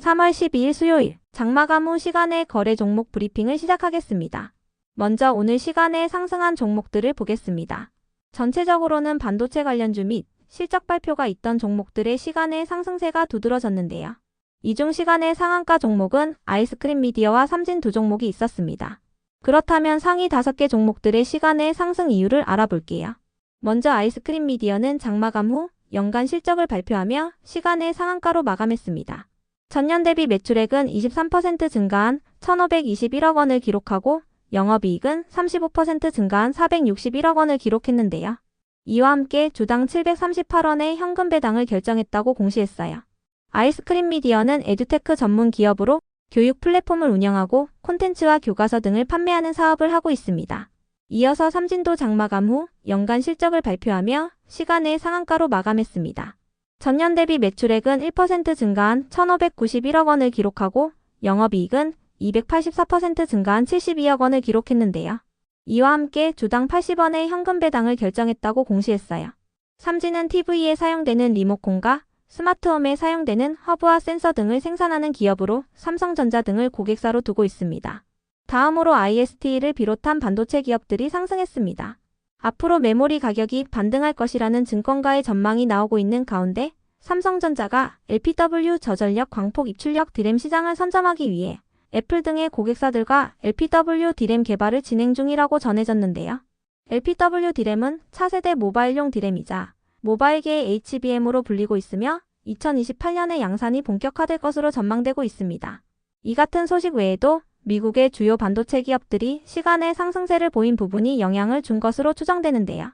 3월 12일 수요일 장마감 후 시간의 거래 종목 브리핑을 시작하겠습니다. 먼저 오늘 시간에 상승한 종목들을 보겠습니다. 전체적으로는 반도체 관련주 및 실적 발표가 있던 종목들의 시간의 상승세가 두드러졌는데요. 이 중 시간의 상한가 종목은 아이스크림 미디어와 삼진 두 종목이 있었습니다. 그렇다면 상위 5개 종목들의 시간의 상승 이유를 알아볼게요. 먼저 아이스크림 미디어는 장마감 후 연간 실적을 발표하며 시간의 상한가로 마감했습니다. 전년 대비 매출액은 23% 증가한 1,521억 원을 기록하고 영업이익은 35% 증가한 461억 원을 기록했는데요. 이와 함께 주당 738원의 현금 배당을 결정했다고 공시했어요. 아이스크림 미디어는 에듀테크 전문 기업으로 교육 플랫폼을 운영하고 콘텐츠와 교과서 등을 판매하는 사업을 하고 있습니다. 이어서 삼진도 장마감 후 연간 실적을 발표하며 시간의 상한가로 마감했습니다. 전년 대비 매출액은 1% 증가한 1,591억 원을 기록하고 영업이익은 284% 증가한 72억 원을 기록했는데요. 이와 함께 주당 80원의 현금 배당을 결정했다고 공시했어요. 삼진은 TV에 사용되는 리모컨과 스마트홈에 사용되는 허브와 센서 등을 생산하는 기업으로 삼성전자 등을 고객사로 두고 있습니다. 다음으로 IST를 비롯한 반도체 기업들이 상승했습니다. 앞으로 메모리 가격이 반등할 것이라는 증권가의 전망이 나오고 있는 가운데 삼성전자가 LPW 저전력 광폭 입출력 디램 시장을 선점하기 위해 애플 등의 고객사들과 LPW 디램 개발을 진행 중이라고 전해졌는데요. LPW 디램은 차세대 모바일용 디램이자 모바일계의 HBM으로 불리고 있으며 2028년에 양산이 본격화될 것으로 전망되고 있습니다. 이 같은 소식 외에도 미국의 주요 반도체 기업들이 시간의 상승세를 보인 부분이 영향을 준 것으로 추정되는데요.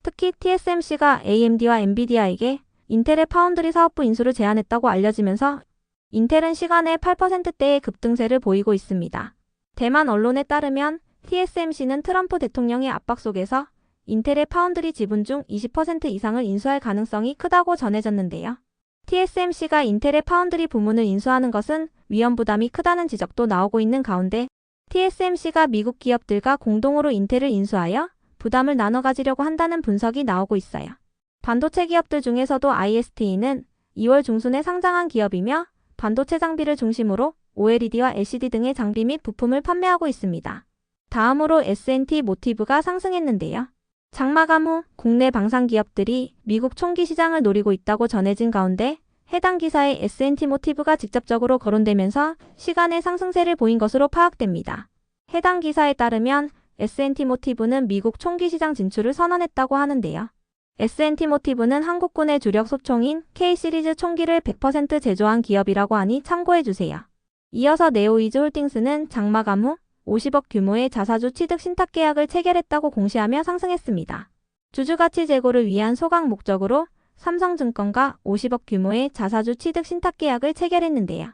특히 TSMC가 AMD와 엔비디아에게 인텔의 파운드리 사업부 인수를 제안했다고 알려지면서 인텔은 시간의 8%대의 급등세를 보이고 있습니다. 대만 언론에 따르면 TSMC는 트럼프 대통령의 압박 속에서 인텔의 파운드리 지분 중 20% 이상을 인수할 가능성이 크다고 전해졌는데요. TSMC가 인텔의 파운드리 부문을 인수하는 것은 위험 부담이 크다는 지적도 나오고 있는 가운데 TSMC가 미국 기업들과 공동으로 인텔을 인수하여 부담을 나눠 가지려고 한다는 분석이 나오고 있어요. 반도체 기업들 중에서도 IST는 2월 중순에 상장한 기업이며 반도체 장비를 중심으로 OLED와 LCD 등의 장비 및 부품을 판매하고 있습니다. 다음으로 S&T 모티브가 상승했는데요. 장마감 후 국내 방산 기업들이 미국 총기 시장을 노리고 있다고 전해진 가운데 해당 기사에 S&T 모티브가 직접적으로 거론되면서 시간의 상승세를 보인 것으로 파악됩니다. 해당 기사에 따르면 S&T 모티브는 미국 총기 시장 진출을 선언했다고 하는데요. S&T 모티브는 한국군의 주력 소총인 K-시리즈 총기를 100% 제조한 기업이라고 하니 참고해주세요. 이어서 네오이즈 홀딩스는 장마감 후 50억 규모의 자사주 취득 신탁 계약을 체결했다고 공시하며 상승했습니다. 주주가치 제고를 위한 소각 목적으로 삼성증권과 50억 규모의 자사주 취득 신탁 계약을 체결했는데요.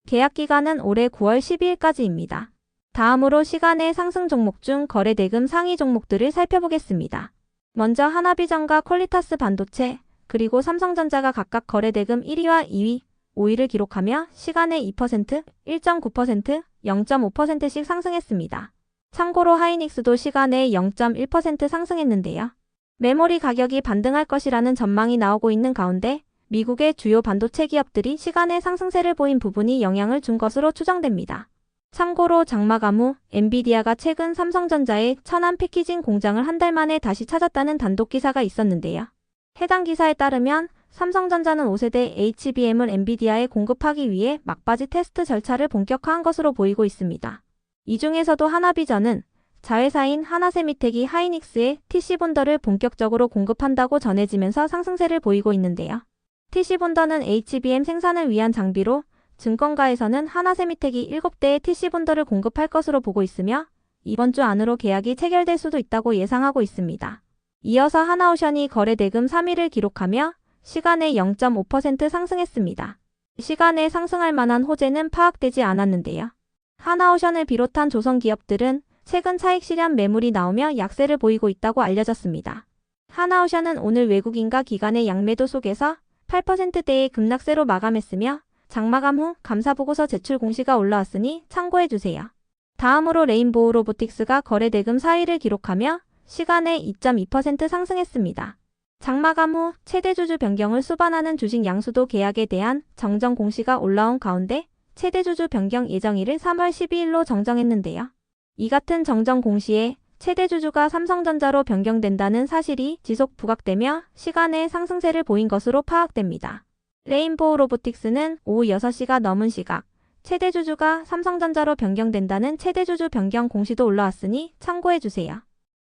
계약 기간은 올해 9월 12일까지입니다. 다음으로 시간의 상승 종목 중 거래 대금 상위 종목들을 살펴보겠습니다. 먼저 하나비전과 퀄리타스 반도체, 그리고 삼성전자가 각각 거래 대금 1위와 2위, 5위를 기록하며 시간의 2%, 1.9%, 0.5%씩 상승했습니다. 참고로 하이닉스도 시간의 0.1% 상승했는데요. 메모리 가격이 반등할 것이라는 전망이 나오고 있는 가운데 미국의 주요 반도체 기업들이 시간의 상승세를 보인 부분이 영향을 준 것으로 추정됩니다. 참고로 장마감 후 엔비디아가 최근 삼성전자의 천안 패키징 공장을 한 달 만에 다시 찾았다는 단독 기사가 있었는데요. 해당 기사에 따르면 삼성전자는 5세대 HBM을 엔비디아에 공급하기 위해 막바지 테스트 절차를 본격화한 것으로 보이고 있습니다. 이 중에서도 하나비전은 자회사인 하나세미텍이 하이닉스에 TC본더를 본격적으로 공급한다고 전해지면서 상승세를 보이고 있는데요. TC본더는 HBM 생산을 위한 장비로 증권가에서는 하나세미텍이 7대의 TC본더를 공급할 것으로 보고 있으며 이번 주 안으로 계약이 체결될 수도 있다고 예상하고 있습니다. 이어서 하나오션이 거래 대금 3위를 기록하며 시간의 0.5% 상승했습니다. 시간에 상승할 만한 호재는 파악되지 않았는데요. 하나오션을 비롯한 조선 기업들은 최근 차익 실현 매물이 나오며 약세를 보이고 있다고 알려졌습니다. 하나오션은 오늘 외국인과 기관의 양매도 속에서 8%대의 급락세로 마감했으며 장마감 후 감사보고서 제출 공시가 올라왔으니 참고해주세요. 다음으로 레인보우 로보틱스가 거래 대금 4위를 기록하며 시간에 2.2% 상승했습니다. 장마감 후 최대 주주 변경을 수반하는 주식 양수도 계약에 대한 정정 공시가 올라온 가운데 최대 주주 변경 예정일을 3월 12일로 정정했는데요. 이 같은 정정 공시에 최대 주주가 삼성전자로 변경된다는 사실이 지속 부각되며 시간의 상승세를 보인 것으로 파악됩니다. 레인보우 로보틱스는 오후 6시가 넘은 시각 최대 주주가 삼성전자로 변경된다는 최대 주주 변경 공시도 올라왔으니 참고해주세요.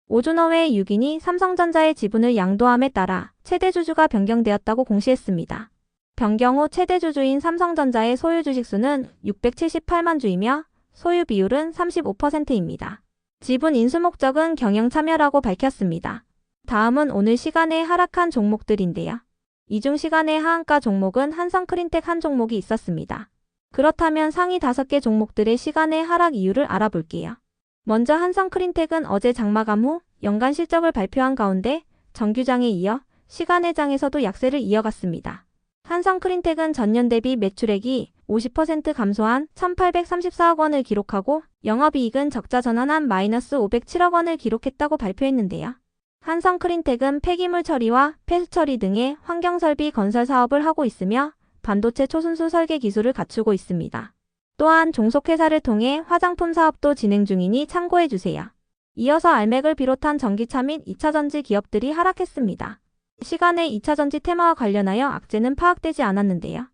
오준허웨이 6인이 삼성전자의 지분을 양도함에 따라 최대 주주가 변경되었다고 공시했습니다. 변경 후 최대 주주인 삼성전자의 소유 주식수는 678만 주이며 소유 비율은 35%입니다. 지분 인수 목적은 경영 참여라고 밝혔습니다. 다음은 오늘 시간에 하락한 종목들인데요. 이 중 시간의 하한가 종목은 한성크린텍 한 종목이 있었습니다. 그렇다면 상위 5개 종목들의 시간의 하락 이유를 알아볼게요. 먼저 한성크린텍은 어제 장마감 후 연간 실적을 발표한 가운데 정규장에 이어 시간의 장에서도 약세를 이어갔습니다. 한성크린텍은 전년 대비 매출액이 50% 감소한 1,834억 원을 기록하고 영업이익은 적자 전환한 마이너스 507억 원을 기록했다고 발표했는데요. 한성크린텍은 폐기물 처리와 폐수 처리 등의 환경설비 건설 사업을 하고 있으며 반도체 초순수 설계 기술을 갖추고 있습니다. 또한 종속회사를 통해 화장품 사업도 진행 중이니 참고해주세요. 이어서 알맥을 비롯한 전기차 및 2차전지 기업들이 하락했습니다. 시간의 2차전지 테마와 관련하여 악재는 파악되지 않았는데요.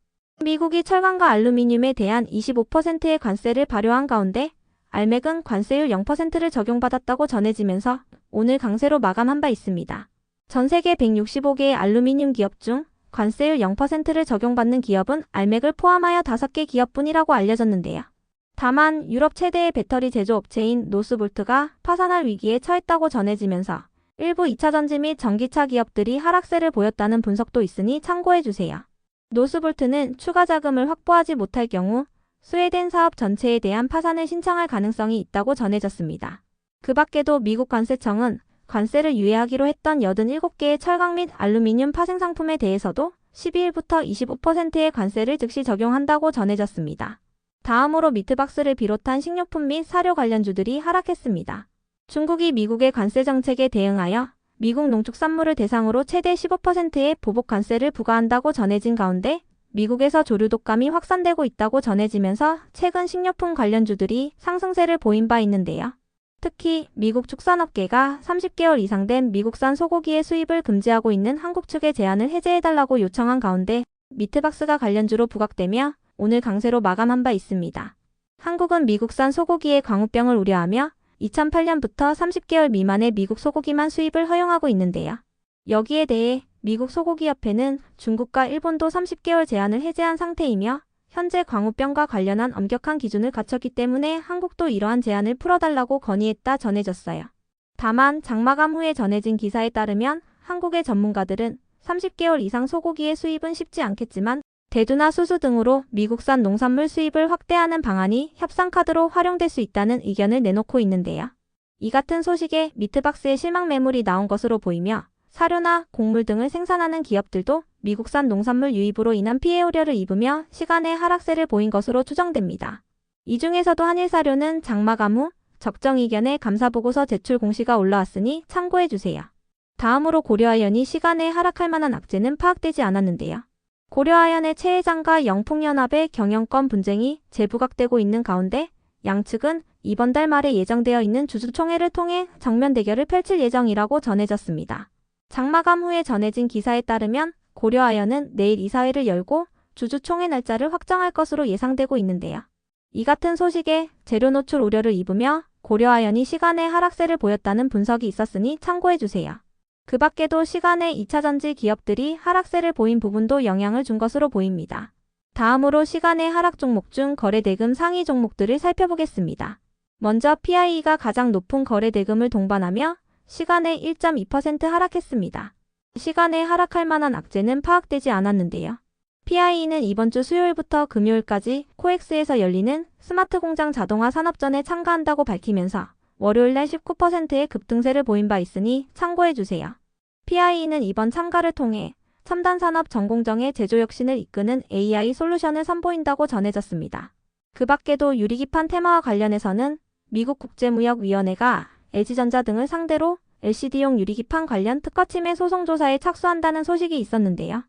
미국이 철강과 알루미늄에 대한 25%의 관세를 발효한 가운데 알맥은 관세율 0%를 적용받았다고 전해지면서 오늘 강세로 마감한 바 있습니다. 전 세계 165개의 알루미늄 기업 중 관세율 0%를 적용받는 기업은 알맥을 포함하여 5개 기업뿐이라고 알려졌는데요. 다만 유럽 최대의 배터리 제조업체인 노스볼트가 파산할 위기에 처했다고 전해지면서 일부 2차전지 및 전기차 기업들이 하락세를 보였다는 분석도 있으니 참고해주세요. 노스볼트는 추가 자금을 확보하지 못할 경우 스웨덴 사업 전체에 대한 파산을 신청할 가능성이 있다고 전해졌습니다. 그 밖에도 미국 관세청은 관세를 유예하기로 했던 87개의 철강 및 알루미늄 파생 상품에 대해서도 12일부터 25%의 관세를 즉시 적용한다고 전해졌습니다. 다음으로 미트박스를 비롯한 식료품 및 사료 관련주들이 하락했습니다. 중국이 미국의 관세 정책에 대응하여 미국 농축산물을 대상으로 최대 15%의 보복 관세를 부과한다고 전해진 가운데 미국에서 조류 독감이 확산되고 있다고 전해지면서 최근 식료품 관련주들이 상승세를 보인 바 있는데요. 특히 미국 축산업계가 30개월 이상 된 미국산 소고기의 수입을 금지하고 있는 한국 측의 제한을 해제해달라고 요청한 가운데 미트박스가 관련주로 부각되며 오늘 강세로 마감한 바 있습니다. 한국은 미국산 소고기의 광우병을 우려하며 2008년부터 30개월 미만의 미국 소고기만 수입을 허용하고 있는데요. 여기에 대해 미국 소고기협회는 중국과 일본도 30개월 제한을 해제한 상태이며 현재 광우병과 관련한 엄격한 기준을 갖췄기 때문에 한국도 이러한 제한을 풀어달라고 건의했다 전해졌어요. 다만 장마감 후에 전해진 기사에 따르면 한국의 전문가들은 30개월 이상 소고기의 수입은 쉽지 않겠지만 대두나 수수 등으로 미국산 농산물 수입을 확대하는 방안이 협상카드로 활용될 수 있다는 의견을 내놓고 있는데요. 이 같은 소식에 미트박스에 실망 매물이 나온 것으로 보이며 사료나 곡물 등을 생산하는 기업들도 미국산 농산물 유입으로 인한 피해 우려를 입으며 시간의 하락세를 보인 것으로 추정됩니다. 이 중에서도 한일사료는 장마감 후 적정 의견의 감사보고서 제출 공시가 올라왔으니 참고해주세요. 다음으로 고려아연이 시간에 하락할 만한 악재는 파악되지 않았는데요. 고려아연의 최 회장과 영풍연합의 경영권 분쟁이 재부각되고 있는 가운데 양측은 이번 달 말에 예정되어 있는 주주총회를 통해 정면 대결을 펼칠 예정이라고 전해졌습니다. 장마감 후에 전해진 기사에 따르면 고려아연은 내일 이사회를 열고 주주총회 날짜를 확정할 것으로 예상되고 있는데요. 이 같은 소식에 재료 노출 우려를 입으며 고려아연이 시간의 하락세를 보였다는 분석이 있었으니 참고해주세요. 그 밖에도 시간의 2차전지 기업들이 하락세를 보인 부분도 영향을 준 것으로 보입니다. 다음으로 시간의 하락 종목 중 거래대금 상위 종목들을 살펴보겠습니다. 먼저 PIE가 가장 높은 거래대금을 동반하며 시간에 1.2% 하락했습니다. 시간에 하락할 만한 악재는 파악되지 않았는데요. PIE는 이번 주 수요일부터 금요일까지 코엑스에서 열리는 스마트 공장 자동화 산업전에 참가한다고 밝히면서 월요일날 19%의 급등세를 보인 바 있으니 참고해주세요. PIE는 이번 참가를 통해 첨단 산업 전공정의 제조 혁신을 이끄는 AI 솔루션을 선보인다고 전해졌습니다. 그 밖에도 유리기판 테마와 관련해서는 미국 국제무역위원회가 LG전자 등을 상대로 LCD용 유리기판 관련 특허침해 소송 조사에 착수한다는 소식이 있었는데요.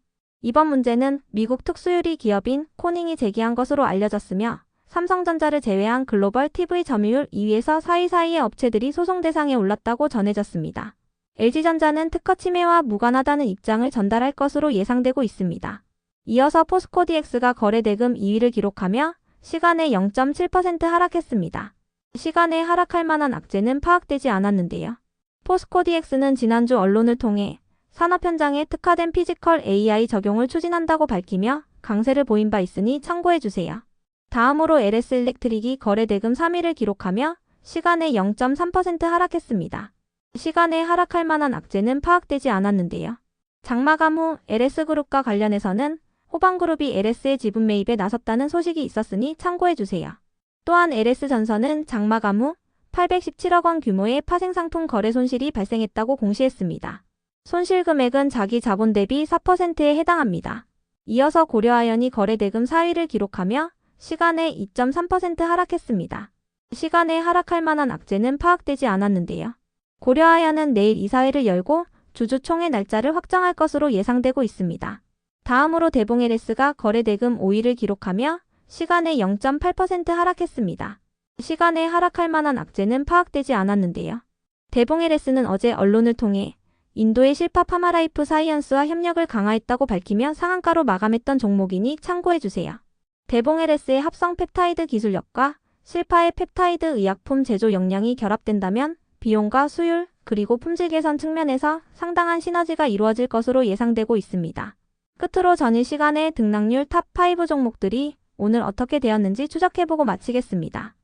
이번 문제는 미국 특수유리 기업인 코닝이 제기한 것으로 알려졌으며 삼성전자를 제외한 글로벌 TV 점유율 2위에서 4위 사이의 업체들이 소송 대상에 올랐다고 전해졌습니다. LG전자는 특허 침해와 무관하다는 입장을 전달할 것으로 예상되고 있습니다. 이어서 포스코DX가 거래대금 2위를 기록하며 시간에 0.7% 하락했습니다. 시간에 하락할 만한 악재는 파악되지 않았는데요. 포스코DX는 지난주 언론을 통해 산업 현장에 특화된 피지컬 AI 적용을 추진한다고 밝히며 강세를 보인 바 있으니 참고해주세요. 다음으로 LS일렉트릭이 거래대금 3위를 기록하며 시간에 0.3% 하락했습니다. 시간에 하락할 만한 악재는 파악되지 않았는데요. 장마감 후 LS그룹과 관련해서는 호방그룹이 LS의 지분 매입에 나섰다는 소식이 있었으니 참고해주세요. 또한 LS전선은 장마감 후 817억 원 규모의 파생상품 거래 손실이 발생했다고 공시했습니다. 손실 금액은 자기 자본 대비 4%에 해당합니다. 이어서 고려아연이 거래대금 4위를 기록하며 시간에 2.3% 하락했습니다. 시간에 하락할 만한 악재는 파악되지 않았는데요. 고려아연은 내일 이사회를 열고 주주총회 날짜를 확정할 것으로 예상되고 있습니다. 다음으로 대봉LS가 거래대금 5위를 기록하며 시간에 0.8% 하락했습니다. 시간에 하락할 만한 악재는 파악되지 않았는데요. 대봉LS는 어제 언론을 통해 인도의 실파 파마라이프 사이언스와 협력을 강화했다고 밝히며 상한가로 마감했던 종목이니 참고해주세요. 대봉LS의 합성 펩타이드 기술력과 실파의 펩타이드 의약품 제조 역량이 결합된다면 비용과 수율, 그리고 품질 개선 측면에서 상당한 시너지가 이루어질 것으로 예상되고 있습니다. 끝으로 전일 시간에 등락률 탑5 종목들이 오늘 어떻게 되었는지 추적해보고 마치겠습니다.